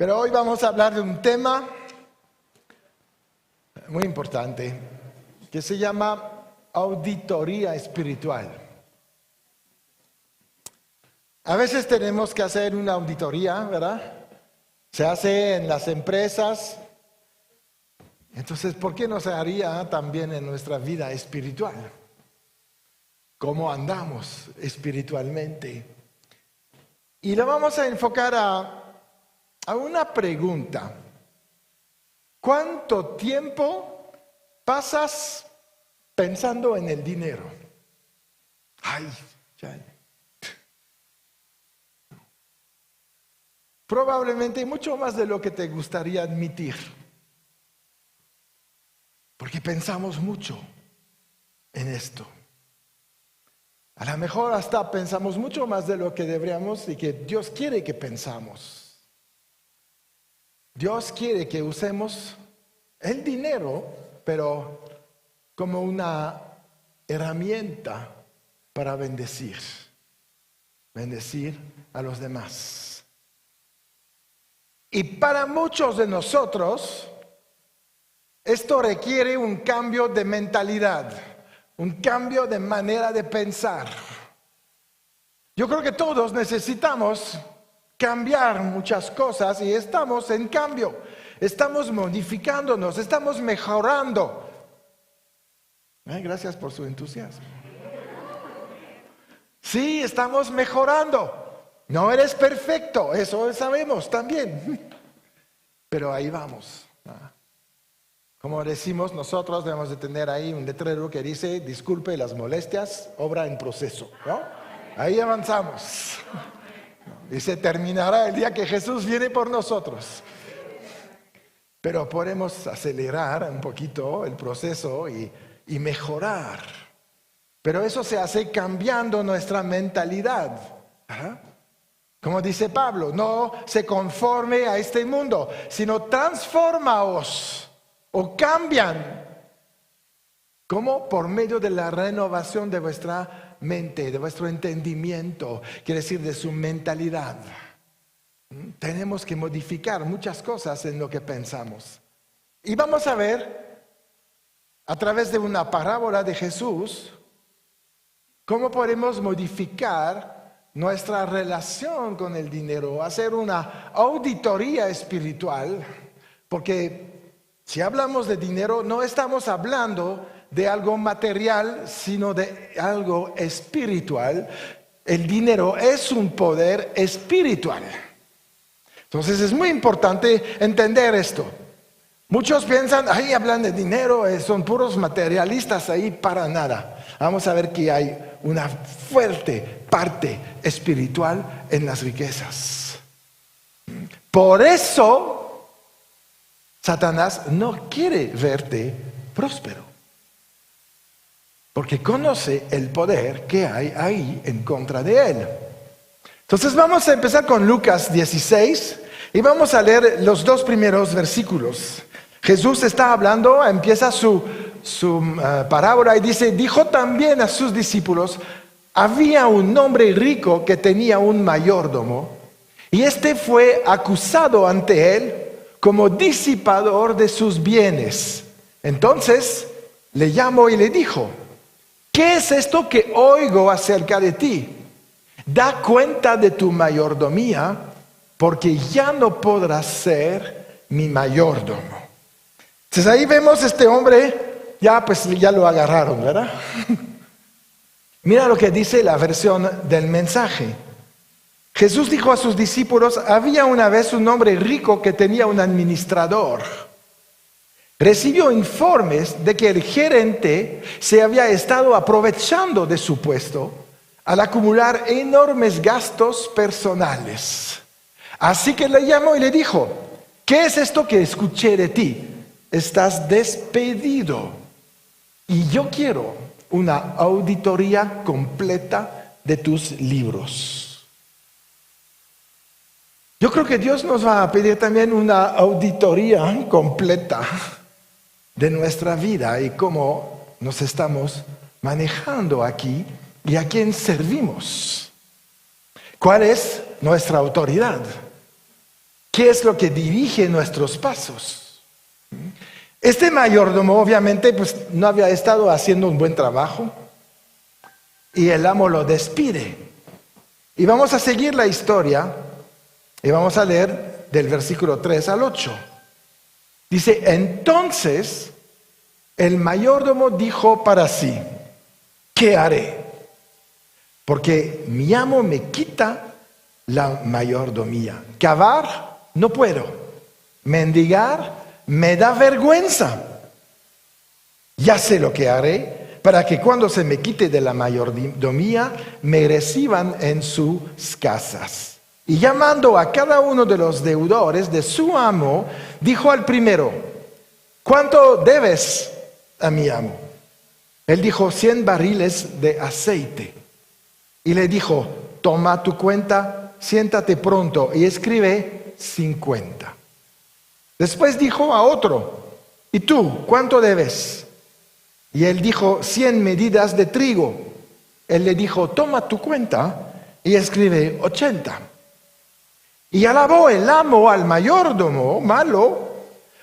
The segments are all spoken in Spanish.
Pero hoy vamos a hablar de un tema muy importante que se llama auditoría espiritual. A veces tenemos que hacer una auditoría, ¿verdad? Se hace en las empresas. Entonces, ¿por qué no se haría también en nuestra vida espiritual? ¿Cómo andamos espiritualmente? Y lo vamos a enfocar a una pregunta. ¿Cuánto tiempo pasas pensando en el dinero? Ay, ya. Probablemente mucho más de lo que te gustaría admitir. Porque pensamos mucho en esto. A lo mejor hasta pensamos mucho más de lo que deberíamos y que Dios quiere que pensamos. Dios quiere que usemos el dinero, pero como una herramienta para bendecir a los demás. Y para muchos de nosotros, esto requiere un cambio de mentalidad, un cambio de manera de pensar. Yo creo que todos necesitamos cambiar muchas cosas y estamos en cambio, estamos modificándonos, estamos mejorando. Gracias por su entusiasmo. Sí, estamos mejorando. No eres perfecto, eso sabemos también. Pero ahí vamos. Como decimos, nosotros debemos de tener ahí un letrero que dice, disculpe las molestias, obra en proceso, ¿no? Ahí avanzamos. Y se terminará el día que Jesús viene por nosotros. Pero podemos acelerar un poquito el proceso y mejorar. Pero eso se hace cambiando nuestra mentalidad. Como dice Pablo, no se conforme a este mundo, sino transformaos. O cambian, como por medio de la renovación de vuestra mente, de vuestro entendimiento, quiere decir de su mentalidad. Tenemos que modificar muchas cosas en lo que pensamos. Y vamos a ver, a través de una parábola de Jesús, cómo podemos modificar nuestra relación con el dinero, hacer una auditoría espiritual, porque si hablamos de dinero, no estamos hablando de algo material, sino de algo espiritual. El dinero es un poder espiritual. Entonces es muy importante entender esto. Muchos piensan, ahí hablan de dinero, son puros materialistas, ahí para nada. Vamos a ver que hay una fuerte parte espiritual en las riquezas. Por eso Satanás no quiere verte próspero, porque conoce el poder que hay ahí en contra de él. Entonces vamos a empezar con Lucas 16 y vamos a leer los dos primeros versículos. Jesús está hablando, empieza su parábola y dice, dijo también a sus discípulos, había un hombre rico que tenía un mayordomo y este fue acusado ante él como disipador de sus bienes. Entonces le llamó y le dijo, ¿qué es esto que oigo acerca de ti? Da cuenta de tu mayordomía, porque ya no podrás ser mi mayordomo. Entonces ahí vemos este hombre, ya lo agarraron, ¿verdad? Mira lo que dice la versión del mensaje. Jesús dijo a sus discípulos, había una vez un hombre rico que tenía un administrador. Recibió informes de que el gerente se había estado aprovechando de su puesto al acumular enormes gastos personales. Así que le llamó y le dijo, ¿qué es esto que escuché de ti? Estás despedido y yo quiero una auditoría completa de tus libros. Yo creo que Dios nos va a pedir también una auditoría completa de nuestra vida y cómo nos estamos manejando aquí y a quién servimos. ¿Cuál es nuestra autoridad? ¿Qué es lo que dirige nuestros pasos? Este mayordomo obviamente pues, no había estado haciendo un buen trabajo y el amo lo despide. Y vamos a seguir la historia y vamos a leer del versículo 3 al 8. Dice, entonces el mayordomo dijo para sí, ¿qué haré? Porque mi amo me quita la mayordomía. Cavar no puedo. Mendigar me da vergüenza. Ya sé lo que haré para que cuando se me quite de la mayordomía me reciban en sus casas. Y llamando a cada uno de los deudores de su amo, dijo al primero, ¿cuánto debes a mi amo? Él dijo 100 barriles de aceite. Y le dijo, toma tu cuenta, siéntate pronto y escribe 50. Después dijo a otro, ¿y tú cuánto debes? Y él dijo 100 medidas de trigo. Él le dijo, toma tu cuenta y escribe 80. Y alabó el amo al mayordomo malo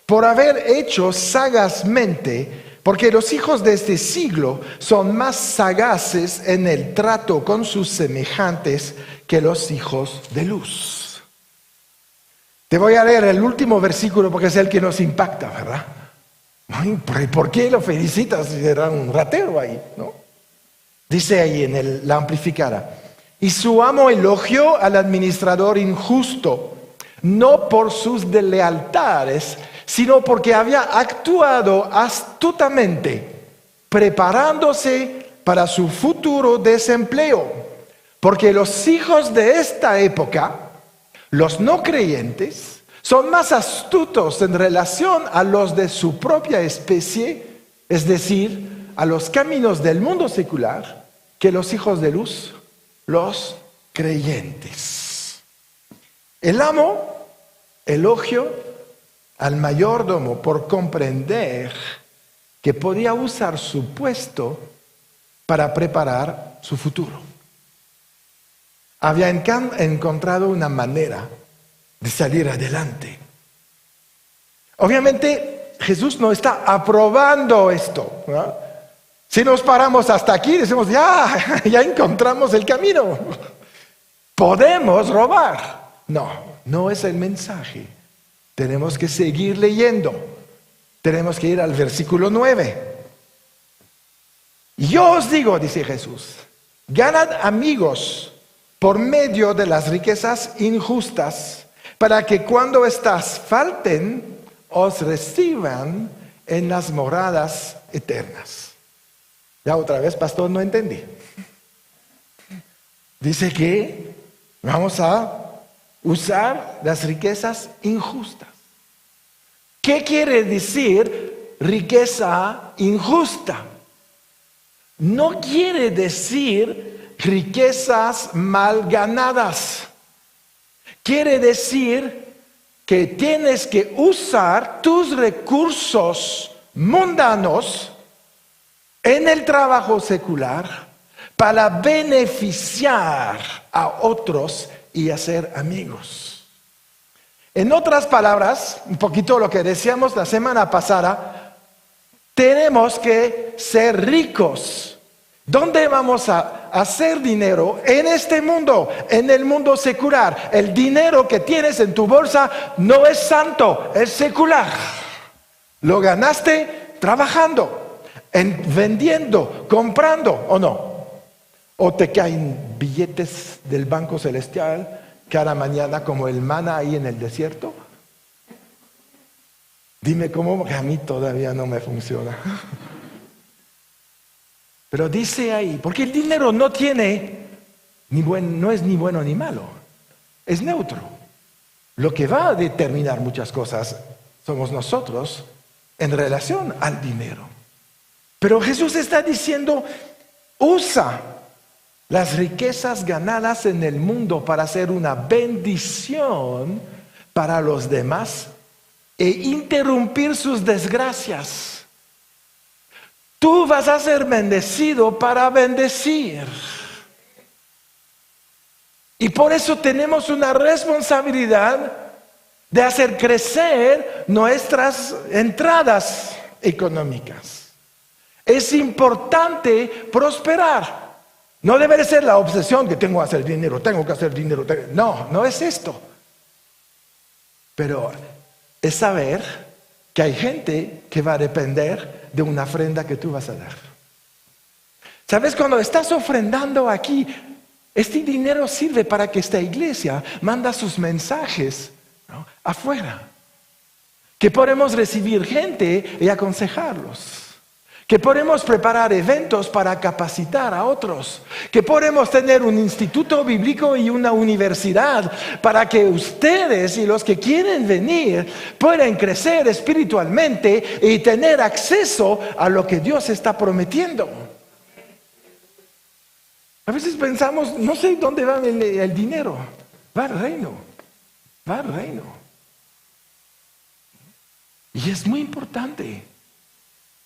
por haber hecho sagazmente, porque los hijos de este siglo son más sagaces en el trato con sus semejantes que los hijos de luz. Te voy a leer el último versículo porque es el que nos impacta, ¿verdad? ¿Por qué lo felicitas si era un ratero ahí? ¿No? Dice ahí en la amplificada. Y su amo elogió al administrador injusto, no por sus deslealtades, sino porque había actuado astutamente, preparándose para su futuro desempleo. Porque los hijos de esta época, los no creyentes, son más astutos en relación a los de su propia especie, es decir, a los caminos del mundo secular, que los hijos de luz, los creyentes. El amo elogió al mayordomo por comprender que podía usar su puesto para preparar su futuro. Había encontrado una manera de salir adelante. Obviamente Jesús no está aprobando esto, ¿no? Si nos paramos hasta aquí, decimos, ya encontramos el camino. Podemos robar. No es el mensaje. Tenemos que seguir leyendo. Tenemos que ir al versículo 9. Yo os digo, dice Jesús, ganad amigos por medio de las riquezas injustas, para que cuando éstas falten, os reciban en las moradas eternas. Ya otra vez, pastor, no entendí. Dice que vamos a usar las riquezas injustas. ¿Qué quiere decir riqueza injusta? No quiere decir riquezas mal ganadas. Quiere decir que tienes que usar tus recursos mundanos en el trabajo secular para beneficiar a otros y hacer amigos. En otras palabras, un poquito lo que decíamos la semana pasada, tenemos que ser ricos. ¿Dónde vamos a hacer dinero? En este mundo, en el mundo secular. El dinero que tienes en tu bolsa no es santo, es secular. Lo ganaste trabajando, vendiendo, comprando, ¿o no? O te caen billetes del Banco Celestial cada mañana como el maná ahí en el desierto. Dime cómo, que a mí todavía no me funciona. Pero dice ahí, porque el dinero no tiene, no es ni bueno ni malo, es neutro. Lo que va a determinar muchas cosas somos nosotros en relación al dinero. Pero Jesús está diciendo, usa las riquezas ganadas en el mundo para hacer una bendición para los demás e interrumpir sus desgracias. Tú vas a ser bendecido para bendecir. Y por eso tenemos una responsabilidad de hacer crecer nuestras entradas económicas. Es importante prosperar. No debe ser la obsesión que tengo que hacer dinero, tengo que hacer dinero. No, no es esto. Pero es saber que hay gente que va a depender de una ofrenda que tú vas a dar. ¿Sabes? Cuando estás ofrendando aquí, este dinero sirve para que esta iglesia manda sus mensajes, ¿no?, afuera. Que podemos recibir gente y aconsejarlos. Que podemos preparar eventos para capacitar a otros. Que podemos tener un instituto bíblico y una universidad para que ustedes y los que quieren venir puedan crecer espiritualmente y tener acceso a lo que Dios está prometiendo. A veces pensamos, no sé dónde va el dinero. Va al reino. Va al reino. Y es muy importante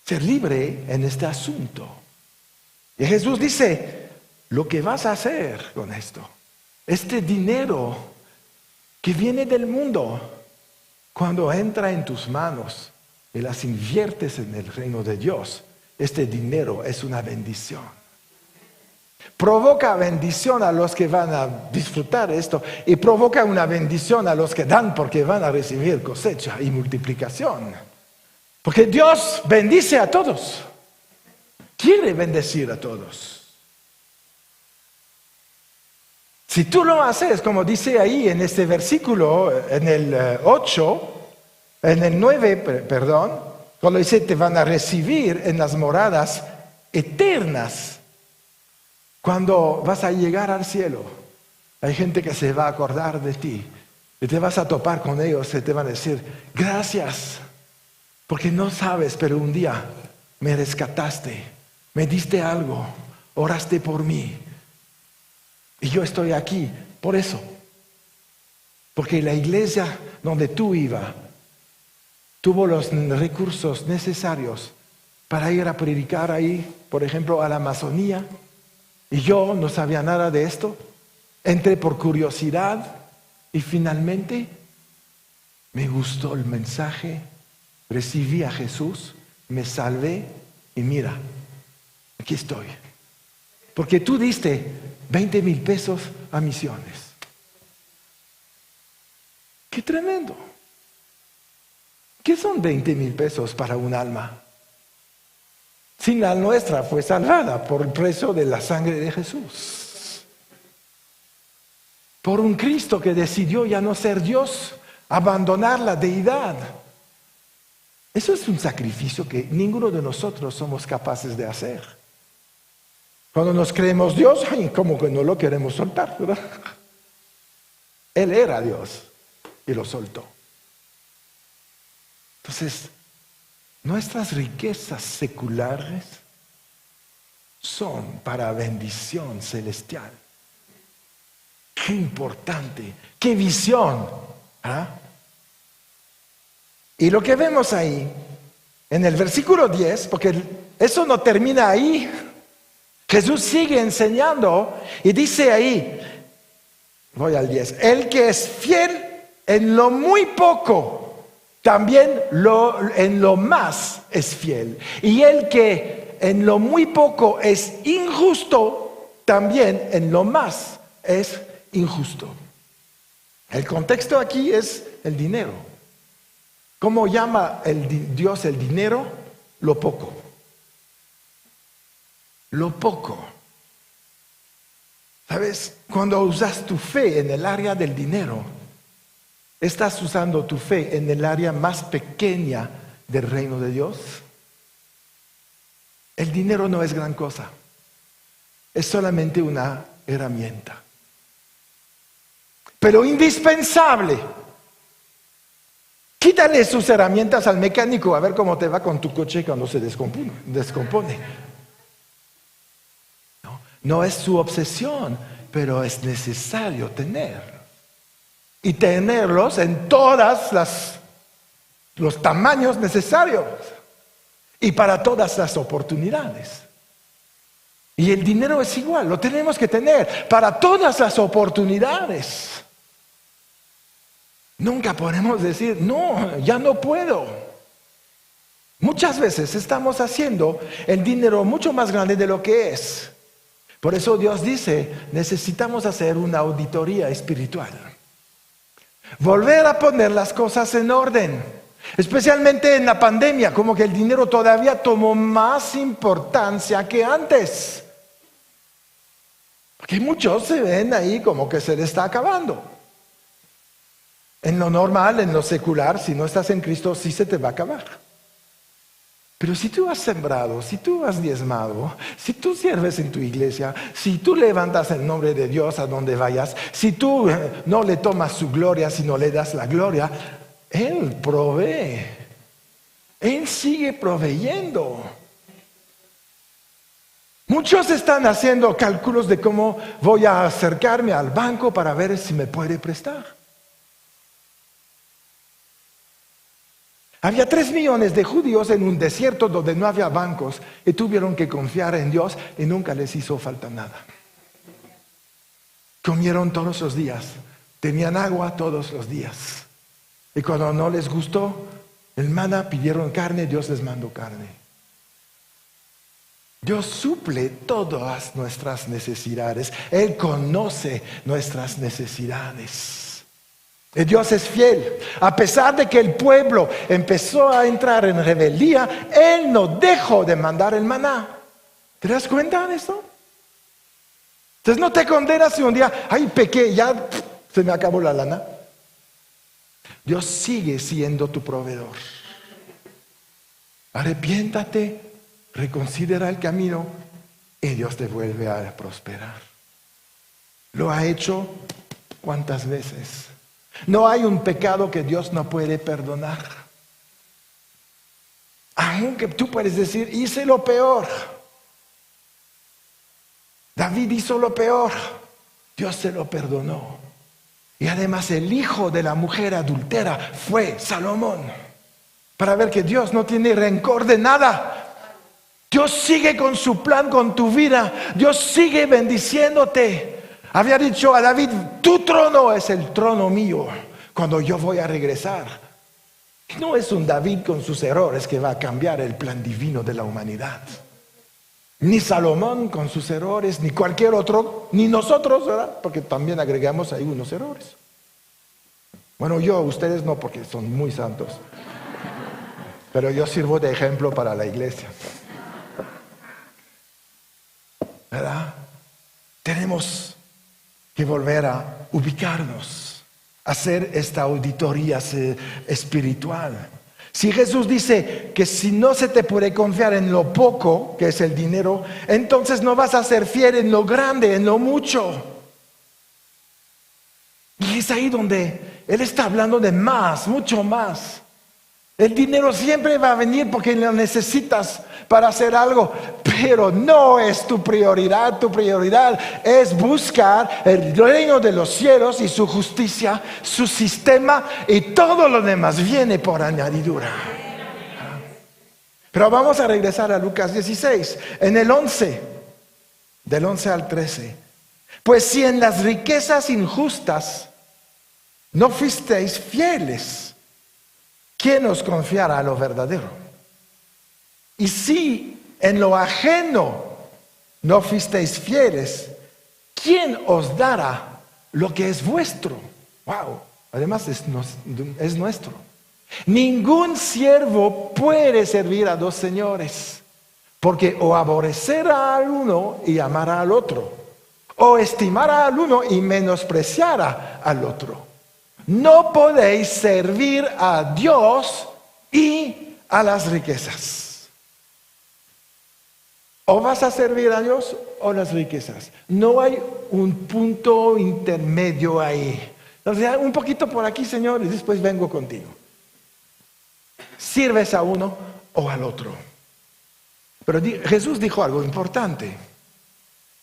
ser libre en este asunto. Y Jesús dice, lo que vas a hacer con esto, este dinero que viene del mundo, cuando entra en tus manos y las inviertes en el reino de Dios, este dinero es una bendición. Provoca bendición a los que van a disfrutar esto y provoca una bendición a los que dan porque van a recibir cosecha y multiplicación. Porque Dios bendice a todos. Quiere bendecir a todos. Si tú lo haces, como dice ahí en este versículo, en el 9, perdón, cuando dice te van a recibir en las moradas eternas. Cuando vas a llegar al cielo, hay gente que se va a acordar de ti y te vas a topar con ellos y te van a decir, gracias, porque no sabes, pero un día me rescataste, me diste algo, oraste por mí y yo estoy aquí por eso. Porque la iglesia donde tú ibas tuvo los recursos necesarios para ir a predicar ahí, por ejemplo, a la Amazonía. Y yo no sabía nada de esto. Entré por curiosidad y finalmente me gustó el mensaje. Recibí a Jesús, me salvé y mira, aquí estoy. Porque tú diste 20,000 pesos a misiones. ¡Qué tremendo! ¿Qué son 20,000 pesos para un alma? Si la nuestra fue salvada por el precio de la sangre de Jesús. Por un Cristo que decidió ya no ser Dios, abandonar la deidad. Eso es un sacrificio que ninguno de nosotros somos capaces de hacer. Cuando nos creemos Dios, ay, como que no lo queremos soltar, ¿verdad? Él era Dios y lo soltó. Entonces, nuestras riquezas seculares son para bendición celestial. Qué importante, qué visión. ¿Ah? Y lo que vemos ahí, en el versículo 10, porque eso no termina ahí, Jesús sigue enseñando y dice ahí, voy al 10, el que es fiel en lo muy poco, también en lo más es fiel. Y el que en lo muy poco es injusto, también en lo más es injusto. El contexto aquí es el dinero. ¿Cómo llama Dios el dinero? Lo poco. Lo poco. ¿Sabes? Cuando usas tu fe en el área del dinero, ¿estás usando tu fe en el área más pequeña del reino de Dios? El dinero no es gran cosa. Es solamente una herramienta. Pero indispensable. Quítale sus herramientas al mecánico a ver cómo te va con tu coche cuando se descompone. No es su obsesión, pero es necesario tener. Y tenerlos en todos los tamaños necesarios. Y para todas las oportunidades. Y el dinero es igual, lo tenemos que tener para todas las oportunidades. Nunca podemos decir, no, ya no puedo. Muchas veces estamos haciendo el dinero mucho más grande de lo que es. Por eso Dios dice, necesitamos hacer una auditoría espiritual. Volver a poner las cosas en orden. Especialmente en la pandemia, como que el dinero todavía tomó más importancia que antes. Porque muchos se ven ahí como que se les está acabando. En lo normal, en lo secular, si no estás en Cristo, sí se te va a acabar. Pero si tú has sembrado, si tú has diezmado, si tú sirves en tu iglesia, si tú levantas el nombre de Dios a donde vayas, si tú no le tomas su gloria, sino le das la gloria, Él provee. Él sigue proveyendo. Muchos están haciendo cálculos de cómo voy a acercarme al banco para ver si me puede prestar. Había 3 millones de judíos en un desierto donde no había bancos y tuvieron que confiar en Dios y nunca les hizo falta nada. Comieron todos los días, tenían agua todos los días. Y cuando no les gustó el maná, pidieron carne, Dios les mandó carne. Dios suple todas nuestras necesidades. Él conoce nuestras necesidades. Y Dios es fiel. A pesar de que el pueblo empezó a entrar en rebeldía, Él no dejó de mandar el maná. ¿Te das cuenta de esto? Entonces no te condenas si un día, ay, pequé, ya se me acabó la lana. Dios sigue siendo tu proveedor. Arrepiéntate, reconsidera el camino y Dios te vuelve a prosperar. Lo ha hecho ¿cuántas veces? No hay un pecado que Dios no puede perdonar. Aunque tú puedes decir, hice lo peor. David hizo lo peor. Dios se lo perdonó. Y además el hijo de la mujer adúltera fue Salomón. Para ver que Dios no tiene rencor de nada. Dios sigue con su plan con tu vida. Dios sigue bendiciéndote. Había dicho a David, tu trono es el trono mío cuando yo voy a regresar. No es un David con sus errores que va a cambiar el plan divino de la humanidad. Ni Salomón con sus errores, ni cualquier otro, ni nosotros, ¿verdad? Porque también agregamos ahí unos errores. Bueno, ustedes no, porque son muy santos. Pero yo sirvo de ejemplo para la iglesia. ¿Verdad? Tenemos que volver a ubicarnos, hacer esta auditoría espiritual. Si Jesús dice que si no se te puede confiar en lo poco, que es el dinero, entonces no vas a ser fiel en lo grande, en lo mucho. Y es ahí donde Él está hablando de más, mucho más. El dinero siempre va a venir porque lo necesitas para hacer algo, pero no es tu prioridad. Tu prioridad es buscar el reino de los cielos y su justicia, su sistema, y todo lo demás viene por añadidura. Pero vamos a regresar a Lucas 16, en el 11, del 11 al 13. Pues si en las riquezas injustas no fuisteis fieles, ¿quién os confiará lo verdadero? Y si en lo ajeno no fuisteis fieles, ¿quién os dará lo que es vuestro? Wow, además es nuestro. Ningún siervo puede servir a 2 señores, porque o aborrecerá al uno y amará al otro, o estimará al uno y menospreciará al otro. No podéis servir a Dios y a las riquezas. O vas a servir a Dios o las riquezas. No hay un punto intermedio ahí. O sea, un poquito por aquí, Señor, y después vengo contigo. Sirves a uno o al otro. Pero Jesús dijo algo importante.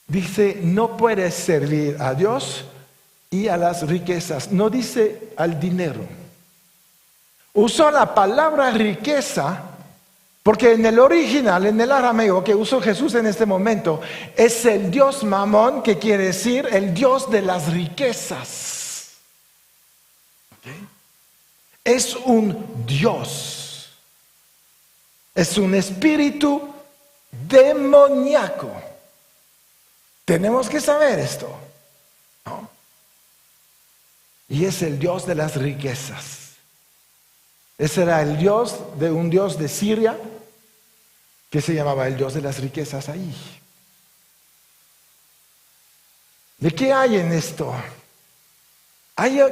Dice, no puedes servir a Dios y a las riquezas. No dice al dinero. Usó la palabra riqueza porque en el original, en el arameo que usó Jesús en este momento, es el Dios Mamón, que quiere decir el Dios de las riquezas. ¿Okay? es un Dios. Es un espíritu demoníaco. Tenemos que saber esto, ¿no? Y es el Dios de las riquezas. Ese era el Dios de un Dios de Siria que se llamaba el Dios de las riquezas ahí. ¿De qué hay en esto?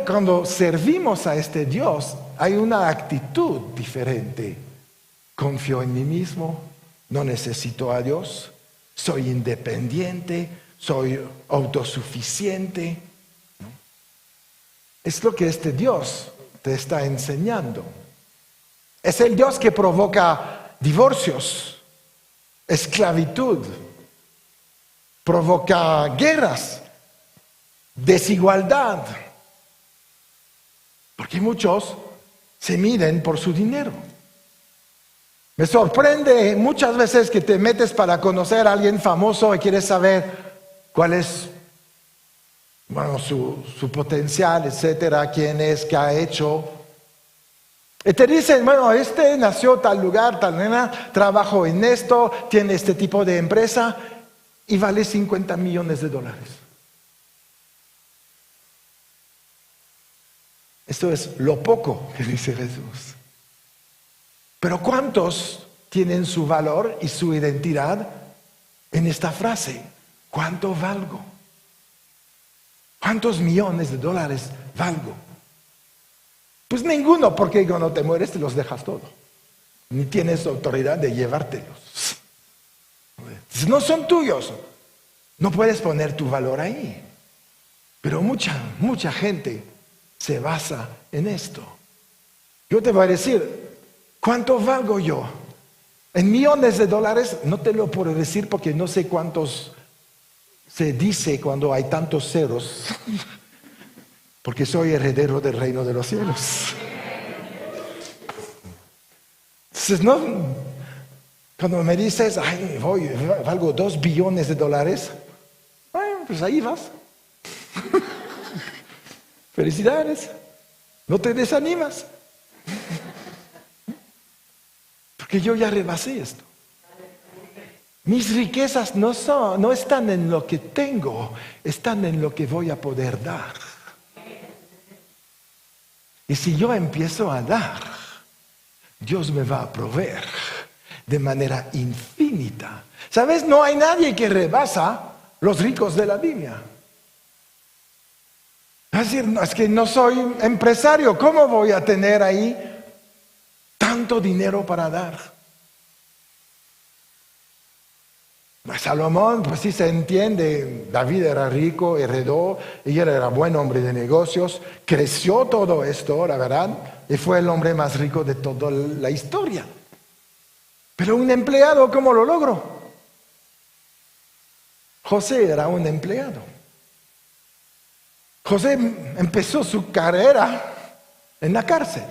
Cuando servimos a este Dios, hay una actitud diferente. Confío en mí mismo, no necesito a Dios, soy independiente, soy autosuficiente. Es lo que este Dios te está enseñando. Es el Dios que provoca divorcios, esclavitud, provoca guerras, desigualdad. Porque muchos se miden por su dinero. Me sorprende muchas veces que te metes para conocer a alguien famoso y quieres saber cuál es, bueno, su potencial, etcétera, quién es, qué ha hecho. Y te dicen, bueno, este nació tal lugar, tal nena, trabajó en esto, tiene este tipo de empresa y vale $50 millones. Esto es lo poco que dice Jesús. Pero ¿cuántos tienen su valor y su identidad en esta frase? ¿Cuánto valgo? ¿Cuántos millones de dólares valgo? Pues ninguno, porque cuando te mueres te los dejas todo. Ni tienes autoridad de llevártelos. No son tuyos. No puedes poner tu valor ahí. Pero mucha gente se basa en esto. Yo te voy a decir, ¿cuánto valgo yo? En millones de dólares no te lo puedo decir porque no sé cuántos se dice cuando hay tantos ceros. Porque soy heredero del reino de los cielos. Entonces, no, cuando me dices, ay, valgo $2 billones, bueno, pues ahí vas. Felicidades, no te desanimas. Porque yo ya rebasé esto. Mis riquezas no están en lo que tengo, están en lo que voy a poder dar. Y si yo empiezo a dar, Dios me va a proveer de manera infinita. ¿Sabes? No hay nadie que rebasa los ricos de la Biblia. Es decir, no, es que no soy empresario, ¿cómo voy a tener ahí tanto dinero para dar? Salomón, pues sí se entiende, David era rico, heredó, y él era buen hombre de negocios, creció todo esto, la verdad, y fue el hombre más rico de toda la historia. Pero un empleado, ¿cómo lo logró? José era un empleado. José empezó su carrera en la cárcel,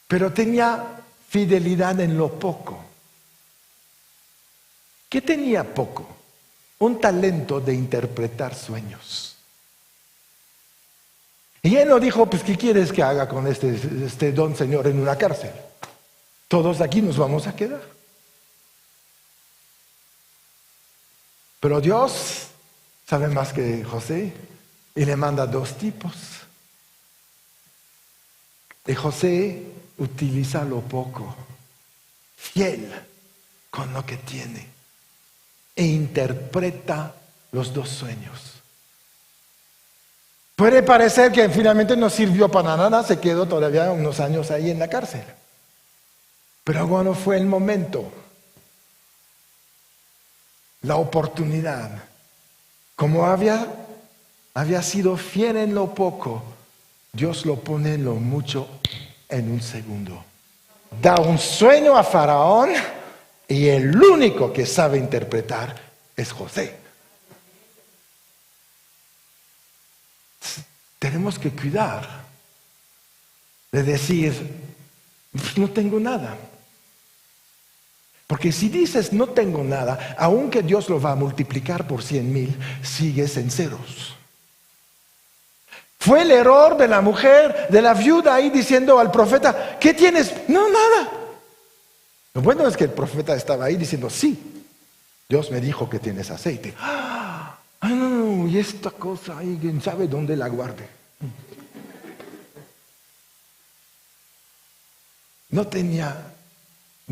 pero tenía fidelidad en lo poco. ¿Qué tenía poco? Un talento de interpretar sueños. Y él no dijo, pues, ¿qué quieres que haga con este don señor en una cárcel? Todos aquí nos vamos a quedar. Pero Dios sabe más que José y le manda 2 tipos. Y José utiliza lo poco, fiel con lo que tiene, e interpreta los 2 sueños. Puede parecer que finalmente no sirvió para nada, se quedó todavía unos años ahí en la cárcel. Pero bueno, fue el momento, la oportunidad. Como había sido fiel en lo poco, Dios lo pone en lo mucho en un segundo. Da un sueño a Faraón y el único que sabe interpretar es José. Tenemos que cuidar de decir, no tengo nada. Porque si dices no tengo nada, aunque Dios lo va a multiplicar por 100,000, sigues en ceros. Fue el error de la mujer, de la viuda ahí diciendo al profeta, ¿qué tienes? No, nada. Lo bueno es que el profeta estaba ahí diciendo, sí, Dios me dijo que tienes aceite. Ay, no, y esta cosa ahí, ¿quién sabe dónde la guarde? No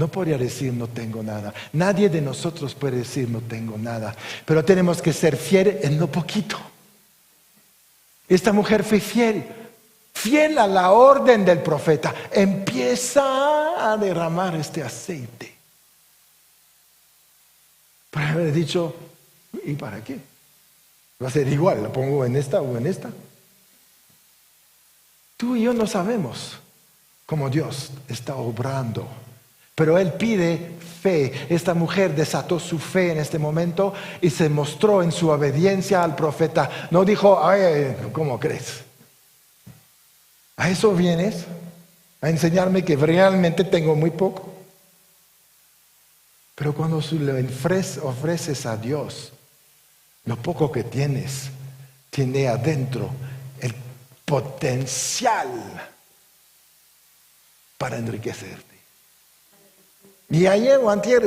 podía decir no tengo nada. Nadie de nosotros puede decir no tengo nada. Pero tenemos que ser fieles en lo poquito. Esta mujer fue fiel a la orden del profeta. Empieza a derramar este aceite. Para haber dicho, ¿y para qué? Va a ser igual, la pongo en esta o en esta. Tú y yo no sabemos cómo Dios está obrando. Pero Él pide fe. Esta mujer desató su fe en este momento y se mostró en su obediencia al profeta. No dijo, ay, ¿cómo crees? ¿A eso vienes? ¿A enseñarme que realmente tengo muy poco? Pero cuando le ofreces a Dios lo poco que tienes, tiene adentro el potencial para enriquecerte. Y ayer o antier,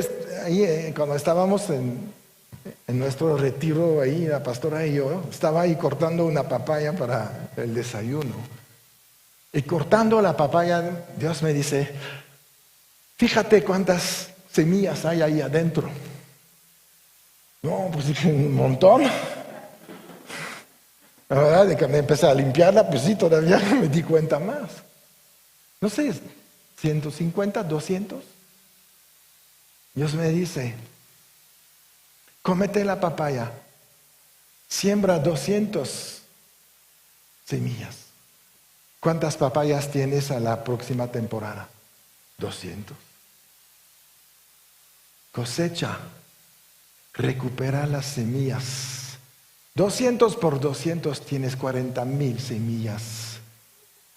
cuando estábamos en nuestro retiro ahí, la pastora y yo, estaba ahí cortando una papaya para el desayuno. Y cortando la papaya, Dios me dice, fíjate cuántas semillas hay ahí adentro. No, pues dije, un montón. La verdad, de que me empecé a limpiarla, pues sí, todavía me di cuenta más. No sé, 150, 200. Dios me dice, cómete la papaya, siembra 200 semillas. ¿Cuántas papayas tienes a la próxima temporada? 200. Cosecha, recupera las semillas. 200 por 200 tienes 40,000 semillas.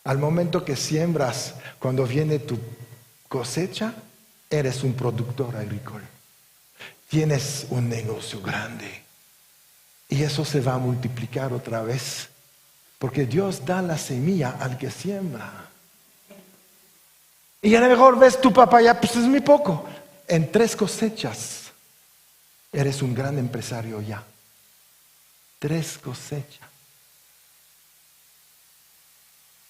Al momento que siembras, cuando viene tu cosecha, eres un productor agrícola. Tienes un negocio grande. Y eso se va a multiplicar otra vez. Porque Dios da la semilla al que siembra. Y a lo mejor ves tu papaya, pues es muy poco. En 3 cosechas, eres un gran empresario ya. 3 cosechas.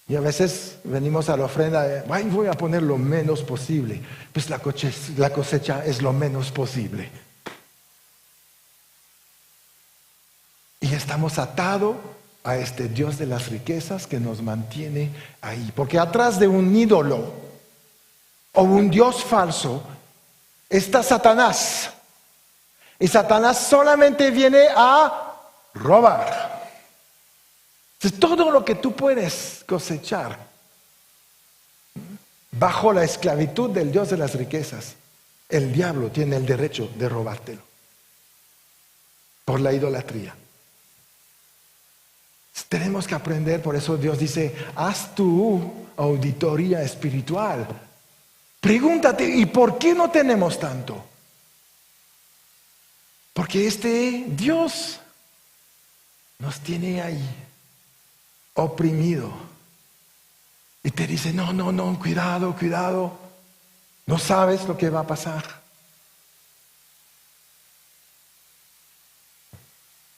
Y a veces venimos a la ofrenda, ay, voy a poner lo menos posible. Pues la cosecha es lo menos posible. Y estamos atados a este Dios de las riquezas que nos mantiene ahí. Porque atrás de un ídolo o un Dios falso está Satanás. Y Satanás solamente viene a robar. Entonces, todo lo que tú puedes cosechar bajo la esclavitud del Dios de las riquezas, el diablo tiene el derecho de robártelo por la idolatría. Tenemos que aprender, por eso Dios dice, haz tu auditoría espiritual. Pregúntate, ¿y por qué no tenemos tanto? Porque este Dios nos tiene ahí oprimido. Y te dice, no, cuidado. No sabes lo que va a pasar.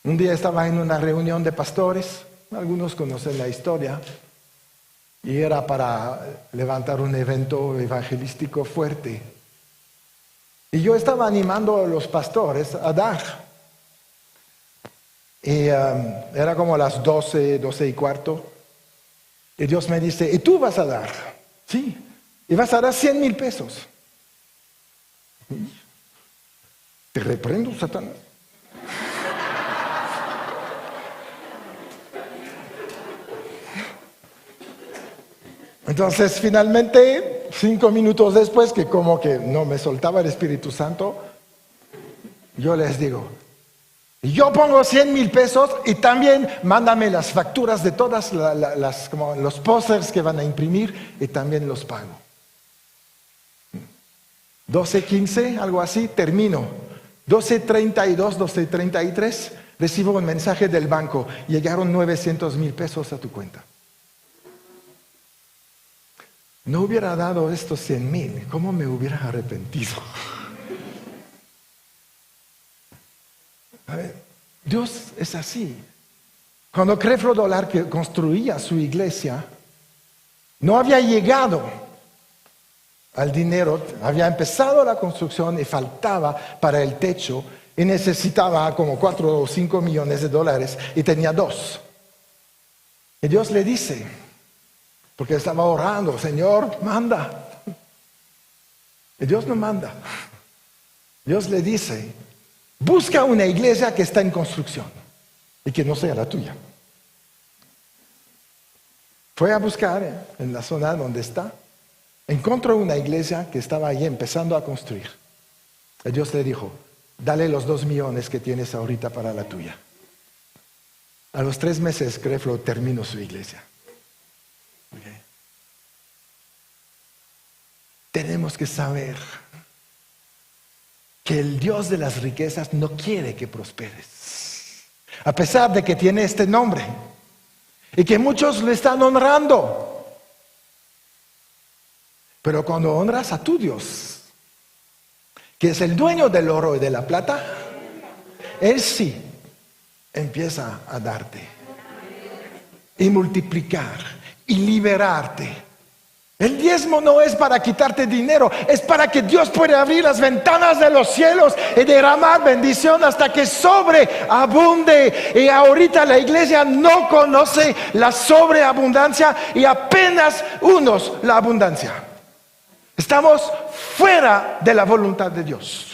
Un día estaba en una reunión de pastores, algunos conocen la historia, y era para levantar un evento evangelístico fuerte. Y yo estaba animando a los pastores a dar. Y era como las 12:15. Y Dios me dice, ¿y tú vas a dar? Sí. Y vas a dar 100,000 pesos. Te reprendo, Satanás. Entonces, finalmente, 5 minutos después, que como que no me soltaba el Espíritu Santo, yo les digo, yo pongo 100,000 pesos y también mándame las facturas de todas como los pósters que van a imprimir y también los pago. 12:15, algo así, termino. 12:32, 12:33, recibo un mensaje del banco, llegaron 900,000 pesos a tu cuenta. No hubiera dado estos 100,000, ¿cómo me hubiera arrepentido? A ver, Dios es así. Cuando Creflo Dollar que construía su iglesia, no había llegado al dinero, había empezado la construcción y faltaba para el techo y necesitaba como 4 o 5 millones de dólares y tenía 2. Y Dios le dice, porque estaba orando, Señor, manda. Y Dios no manda. Dios le dice, busca una iglesia que está en construcción y que no sea la tuya. Fue a buscar en la zona donde está, encontró una iglesia que estaba ahí empezando a construir. Y Dios le dijo, dale los 2 millones que tienes ahorita para la tuya. A los 3 meses Creflo terminó su iglesia. Okay. Tenemos que saber que el Dios de las riquezas no quiere que prosperes, a pesar de que tiene este nombre y que muchos le están honrando. Pero cuando honras a tu Dios, que es el dueño del oro y de la plata, Él sí empieza a darte y multiplicar y liberarte. El diezmo no es para quitarte dinero, es para que Dios pueda abrir las ventanas de los cielos y derramar bendición hasta que sobreabunde. Y ahorita la iglesia no conoce la sobreabundancia y apenas unos la abundancia. Estamos fuera de la voluntad de Dios.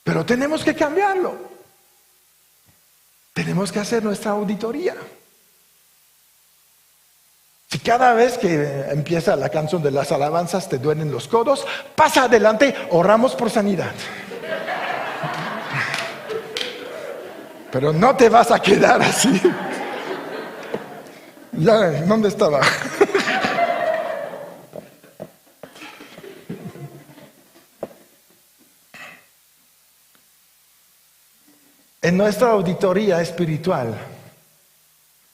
Pero tenemos que cambiarlo. Tenemos que hacer nuestra auditoría. Si cada vez que empieza la canción de las alabanzas te duelen los codos, pasa adelante, oramos por sanidad. Pero no te vas a quedar así. Ya, ¿dónde estaba? En nuestra auditoría espiritual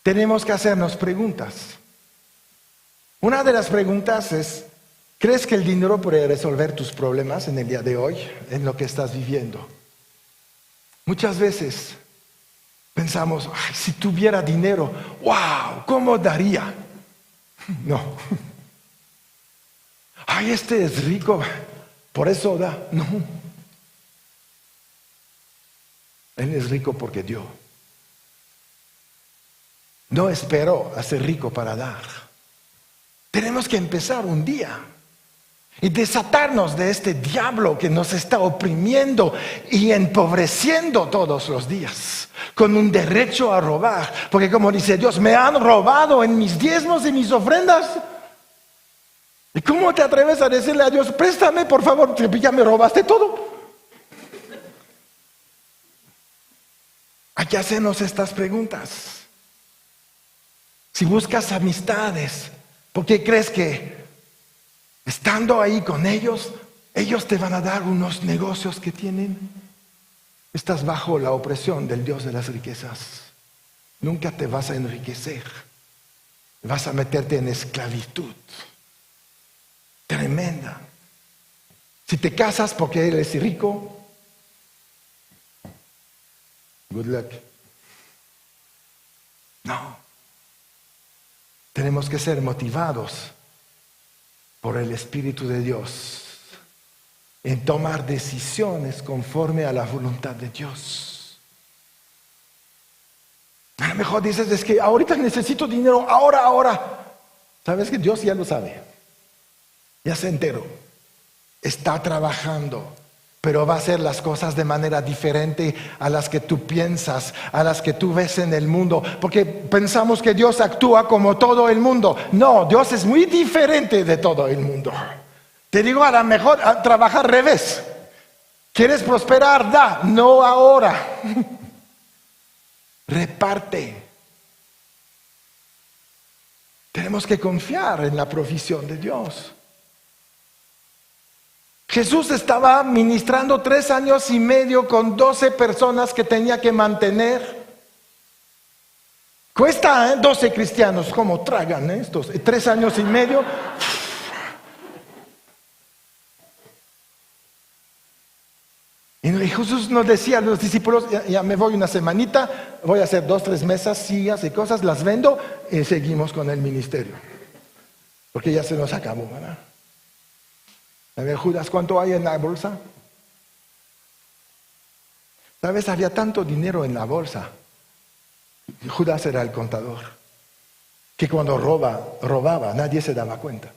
tenemos que hacernos preguntas. Una de las preguntas es, ¿crees que el dinero puede resolver tus problemas en el día de hoy, en lo que estás viviendo? Muchas veces pensamos, ay, si tuviera dinero, wow, ¿cómo daría? No. Ay, este es rico, por eso da. No. Él es rico porque dio. No esperó a ser rico para dar. Tenemos que empezar un día y desatarnos de este diablo que nos está oprimiendo y empobreciendo todos los días, con un derecho a robar. Porque como dice Dios, me han robado en mis diezmos y mis ofrendas. ¿Y cómo te atreves a decirle a Dios, préstame por favor, ya me robaste todo? Hay que hacernos estas preguntas. Si buscas amistades, ¿por qué crees que estando ahí con ellos, ellos te van a dar unos negocios que tienen? Estás bajo la opresión del Dios de las riquezas. Nunca te vas a enriquecer. Vas a meterte en esclavitud tremenda. Si te casas porque eres rico, good luck. No. Tenemos que ser motivados por el Espíritu de Dios en tomar decisiones conforme a la voluntad de Dios. A lo mejor dices, es que ahorita necesito dinero, ahora. ¿Sabes que Dios ya lo sabe? Ya se enteró. Está trabajando, pero va a hacer las cosas de manera diferente a las que tú piensas, a las que tú ves en el mundo, porque pensamos que Dios actúa como todo el mundo. No, Dios es muy diferente de todo el mundo. Te digo, a lo mejor trabaja al revés. ¿Quieres prosperar? Da, no ahora. Reparte. Tenemos que confiar en la provisión de Dios. Jesús estaba ministrando 3 años y medio con 12 personas que tenía que mantener. Cuesta, 12 cristianos, ¿cómo tragan estos? 3 años y medio. Y Jesús nos decía a los discípulos, ya me voy una semanita, voy a hacer 2, 3 mesas, sillas y cosas, las vendo y seguimos con el ministerio. Porque ya se nos acabó, ¿verdad? A ver, Judas, ¿cuánto hay en la bolsa? ¿Sabes? Había tanto dinero en la bolsa. Judas era el contador. Que cuando robaba, nadie se daba cuenta.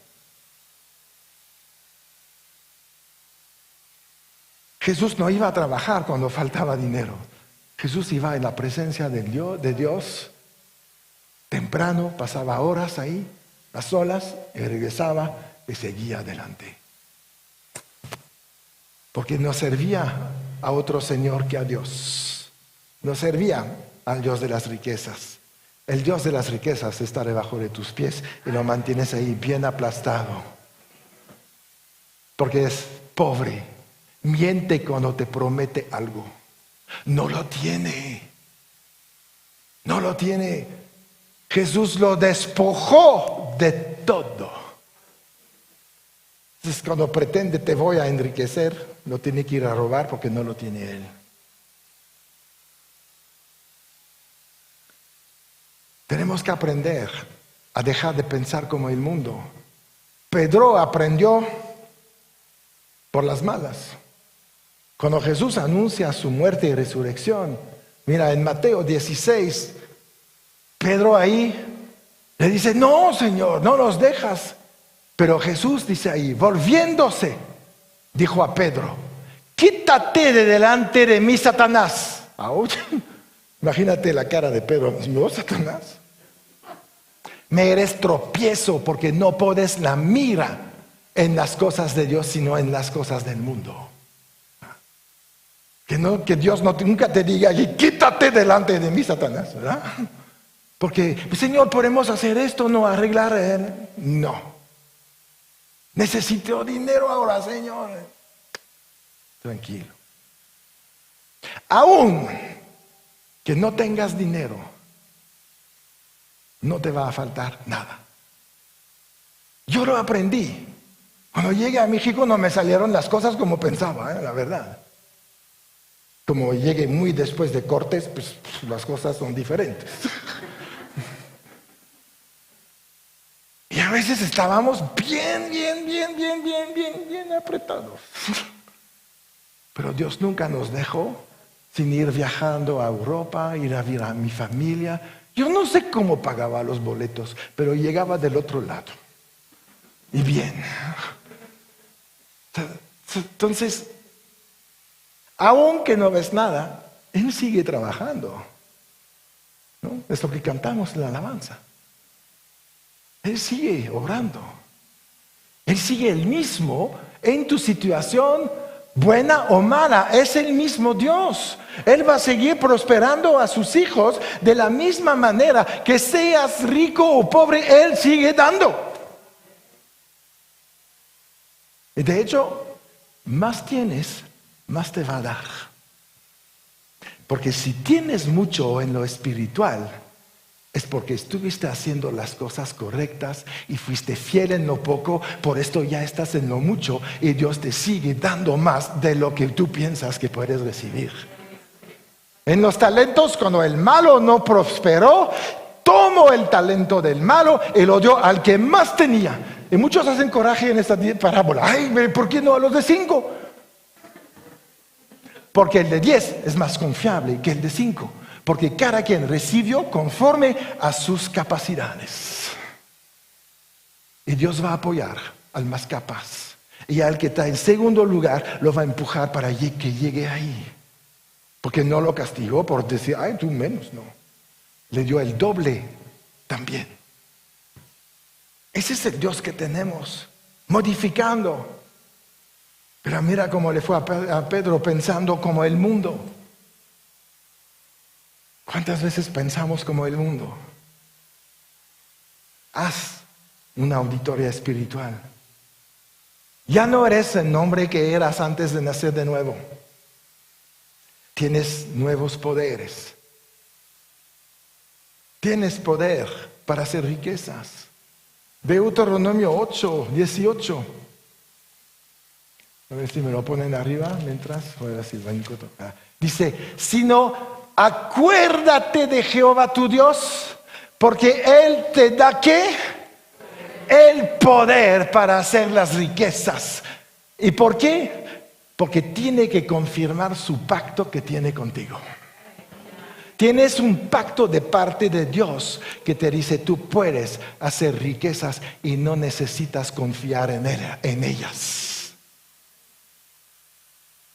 Jesús no iba a trabajar cuando faltaba dinero. Jesús iba en la presencia de Dios temprano, pasaba horas ahí, a solas, y regresaba y seguía adelante. Porque no servía a otro Señor que a Dios. No servía al Dios de las riquezas. El Dios de las riquezas está debajo de tus pies y lo mantienes ahí bien aplastado. Porque es pobre. Miente cuando te promete algo. No lo tiene. No lo tiene. Jesús lo despojó de todo. Entonces, cuando pretende te voy a enriquecer, lo tiene que ir a robar porque no lo tiene él. Tenemos que aprender a dejar de pensar como el mundo. Pedro aprendió por las malas. Cuando Jesús anuncia su muerte y resurrección, mira, en Mateo 16, Pedro ahí le dice, no, Señor, no nos dejas. Pero Jesús dice ahí, volviéndose, dijo a Pedro, quítate de delante de mí, Satanás. ¡Auch! Imagínate la cara de Pedro, ¿no, Satanás? Me eres tropiezo porque no pones la mira en las cosas de Dios, sino en las cosas del mundo. Que Dios nunca te diga, quítate delante de mí, Satanás, ¿verdad? Porque, Señor, ¿podemos hacer esto? No, arreglar. No. Necesito dinero ahora, Señor. Tranquilo. Aún que no tengas dinero, no te va a faltar nada. Yo lo aprendí. Cuando llegué a México no me salieron las cosas como pensaba, la verdad. Como llegué muy después de Cortés, pues las cosas son diferentes. Y a veces estábamos bien apretados. Pero Dios nunca nos dejó sin ir viajando a Europa, ir a ver a mi familia. Yo no sé cómo pagaba los boletos, pero llegaba del otro lado. Y bien. Entonces, aunque no ves nada, Él sigue trabajando. ¿No? Es lo que cantamos en la alabanza. Él sigue orando. Él sigue el mismo en tu situación, buena o mala. Es el mismo Dios. Él va a seguir prosperando a sus hijos de la misma manera. Que seas rico o pobre, Él sigue dando. Y de hecho, más tienes, más te va a dar. Porque si tienes mucho en lo espiritual, es porque estuviste haciendo las cosas correctas y fuiste fiel en lo poco, por esto ya estás en lo mucho y Dios te sigue dando más de lo que tú piensas que puedes recibir. En los talentos, cuando el malo no prosperó, tomó el talento del malo y lo dio al que más tenía. Y muchos hacen coraje en esta parábola. Ay, ¿por qué no a los de 5? Porque el de 10 es más confiable que el de 5. Porque cada quien recibió conforme a sus capacidades. Y Dios va a apoyar al más capaz. Y al que está en segundo lugar lo va a empujar para que llegue ahí. Porque no lo castigó por decir, ay, tú menos, no. Le dio el doble también. Ese es el Dios que tenemos, modificando. Pero mira cómo le fue a Pedro pensando como el mundo. ¿Cuántas veces pensamos como el mundo? Haz una auditoría espiritual. Ya no eres el hombre que eras antes de nacer de nuevo. Tienes nuevos poderes. Tienes poder para hacer riquezas. Deuteronomio 8:18. A ver si me lo ponen arriba mientras. Dice, sino acuérdate de Jehová tu Dios, porque Él te da ¿qué? El poder para hacer las riquezas. ¿Y por qué? Porque tiene que confirmar su pacto que tiene contigo. Tienes un pacto de parte de Dios que te dice, tú puedes hacer riquezas y no necesitas confiar en ellas.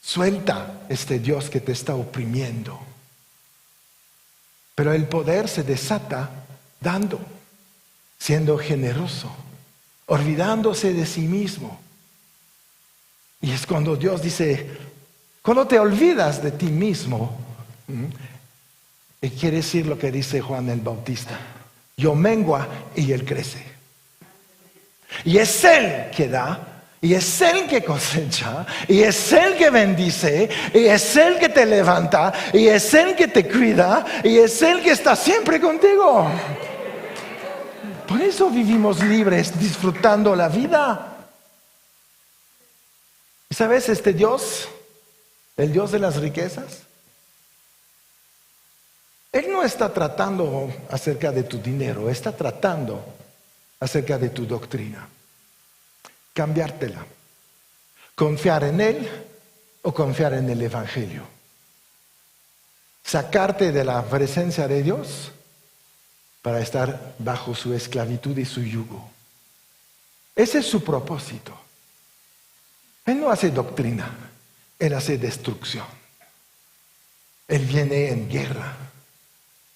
Suelta este Dios que te está oprimiendo. Pero el poder se desata dando, siendo generoso, olvidándose de sí mismo. Y es cuando Dios dice, cuando te olvidas de ti mismo, y quiere decir lo que dice Juan el Bautista, yo mengua y Él crece. Y es Él que da, y es Él que cosecha, y es Él que bendice, y es Él que te levanta, y es Él que te cuida, y es Él que está siempre contigo. Por eso vivimos libres, disfrutando la vida. ¿Y sabes este Dios? El Dios de las riquezas. Él no está tratando acerca de tu dinero, está tratando acerca de tu doctrina. Cambiártela. Confiar en Él o confiar en el Evangelio. Sacarte de la presencia de Dios para estar bajo su esclavitud y su yugo. Ese es su propósito. Él no hace doctrina, Él hace destrucción. Él viene en guerra,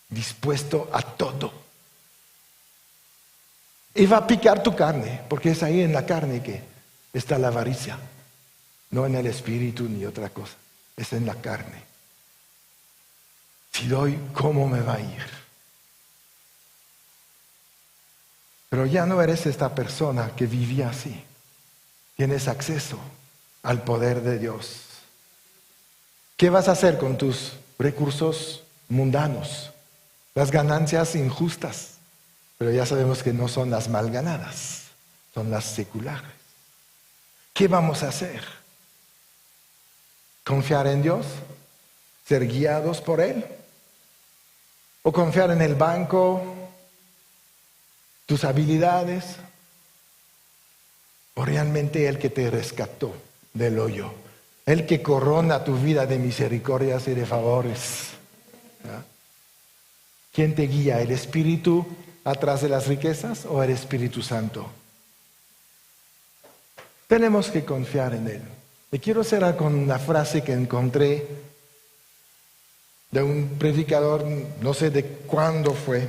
dispuesto a todo. Y va a picar tu carne, porque es ahí en la carne que está la avaricia. No en el espíritu ni otra cosa, es en la carne. Si doy, ¿cómo me va a ir? Pero ya no eres esta persona que vivía así. Tienes acceso al poder de Dios. ¿Qué vas a hacer con tus recursos mundanos? Las ganancias injustas. Pero ya sabemos que no son las mal ganadas, son las seculares. ¿Qué vamos a hacer? ¿Confiar en Dios? ¿Ser guiados por Él? ¿O confiar en el banco, tus habilidades? ¿O realmente el que te rescató del hoyo? El que corona tu vida de misericordias y de favores. ¿Ah? ¿Quién te guía? ¿El Espíritu atrás de las riquezas o el Espíritu Santo? Tenemos que confiar en Él. Y quiero cerrar con una frase que encontré de un predicador, no sé de cuándo fue,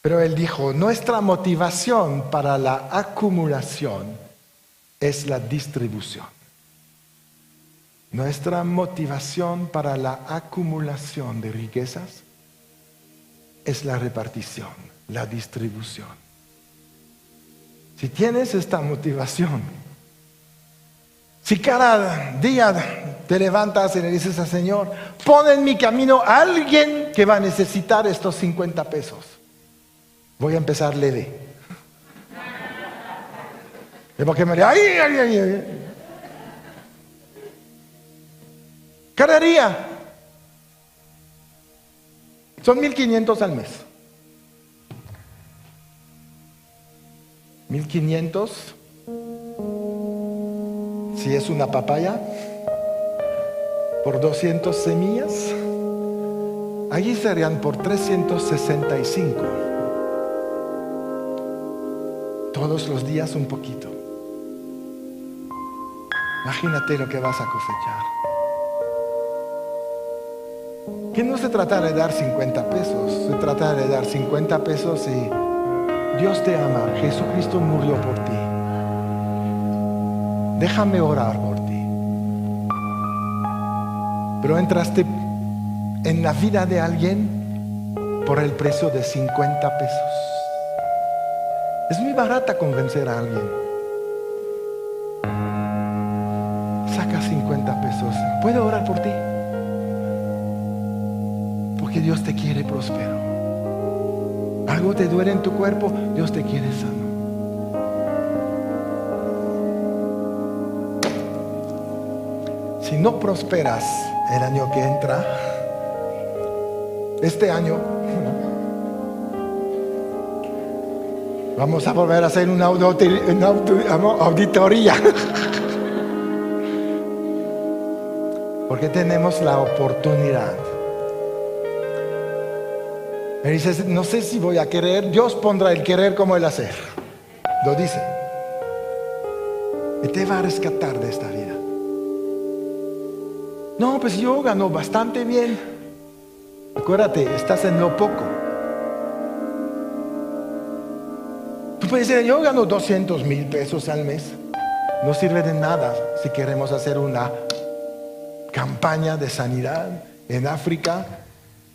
pero él dijo, nuestra motivación para la acumulación es la distribución. Nuestra motivación para la acumulación de riquezas es la repartición, la distribución. Si tienes esta motivación, si cada día te levantas y le dices al Señor, pon en mi camino a alguien que va a necesitar estos 50 pesos. Voy a empezar leve. Y porque me dice, ay. Cada día son 1,500 al mes. 1,500. Si es una papaya, por 200 semillas, allí serían por 365. Todos los días un poquito. Imagínate lo que vas a cosechar. Que no se trata de dar 50 pesos, se trata de dar 50 pesos y Dios te ama, Jesucristo murió por ti. Déjame orar por ti. Pero entraste en la vida de alguien por el precio de 50 pesos. Es muy barata convencer a alguien. Jesús, ¿puedo orar por ti? Porque Dios te quiere próspero. Algo te duele en tu cuerpo, Dios te quiere sano. Si no prosperas el año que entra, este año, vamos a volver a hacer una auditoría. Porque tenemos la oportunidad. Me dices, no sé si voy a querer. Dios pondrá el querer como el hacer. Lo dice. Y te va a rescatar de esta vida. No, pues yo gano bastante bien. Acuérdate, estás en lo poco. Tú puedes decir, yo gano 200,000 pesos al mes. No sirve de nada si queremos hacer una campaña de sanidad en África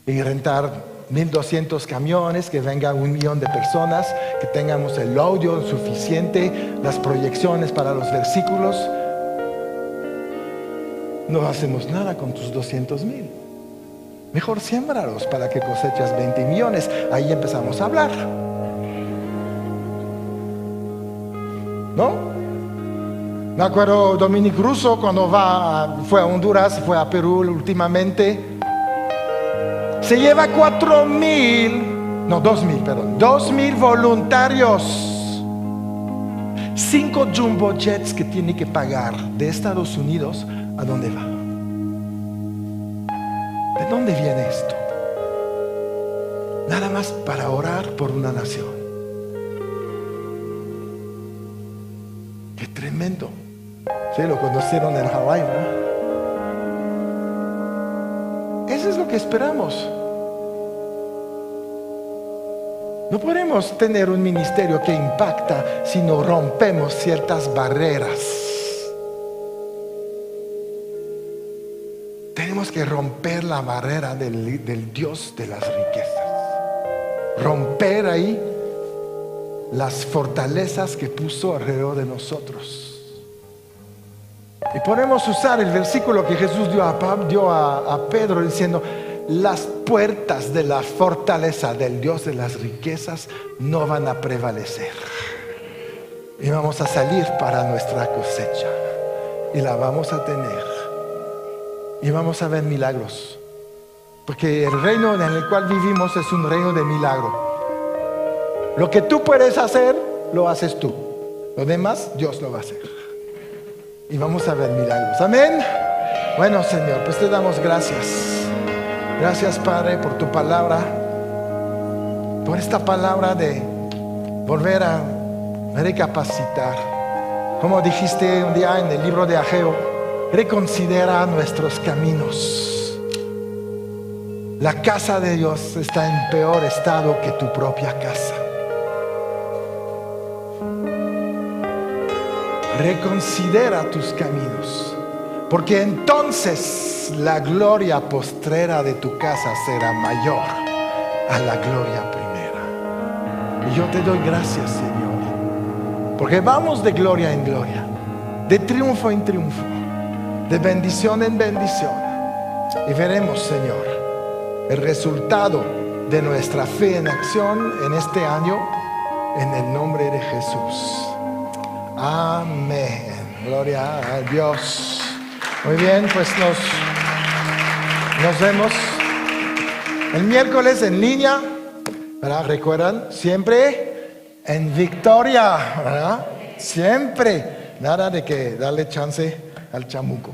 y rentar 1,200 camiones, que venga 1,000,000 de personas, que tengamos el audio suficiente, las proyecciones para los versículos. No hacemos nada con tus 200,000. Mejor siémbralos para que cosechas 20 millones. Ahí empezamos a hablar. ¿No? Me acuerdo Dominic Russo cuando fue a Honduras, fue a Perú últimamente. Se lleva 2,000 voluntarios. 5 jumbo jets que tiene que pagar de Estados Unidos. ¿A dónde va? ¿De dónde viene esto? Nada más para orar por una nación. Qué tremendo. Sí, lo conocieron en Hawái, ¿verdad? Eso es lo que esperamos. No podemos tener un ministerio que impacta si no rompemos ciertas barreras. Tenemos que romper la barrera del Dios de las riquezas. Romper ahí las fortalezas que puso alrededor de nosotros. Y podemos usar el versículo que Jesús dio a Pedro diciendo: las puertas de la fortaleza del Dios de las riquezas no van a prevalecer. Y vamos a salir para nuestra cosecha. Y la vamos a tener. Y vamos a ver milagros. Porque el reino en el cual vivimos es un reino de milagro. Lo que tú puedes hacer, lo haces tú. Lo demás, Dios lo va a hacer. Y vamos a ver milagros. Amén. Bueno, Señor, pues te damos gracias. Gracias, Padre, por tu palabra. Por esta palabra de volver a recapacitar. Como dijiste un día en el libro de Ageo, reconsidera nuestros caminos. La casa de Dios está en peor estado que tu propia casa. Reconsidera tus caminos, porque entonces la gloria postrera de tu casa será mayor a la gloria primera. Y yo te doy gracias, Señor, porque vamos de gloria en gloria, de triunfo en triunfo, de bendición en bendición. Y veremos, Señor, el resultado de nuestra fe en acción en este año, en el nombre de Jesús. Amén. Gloria a Dios. Muy bien, pues nos vemos el miércoles en línea, ¿verdad? Recuerdan, siempre en victoria, ¿verdad? Siempre. Nada de que darle chance al chamuco.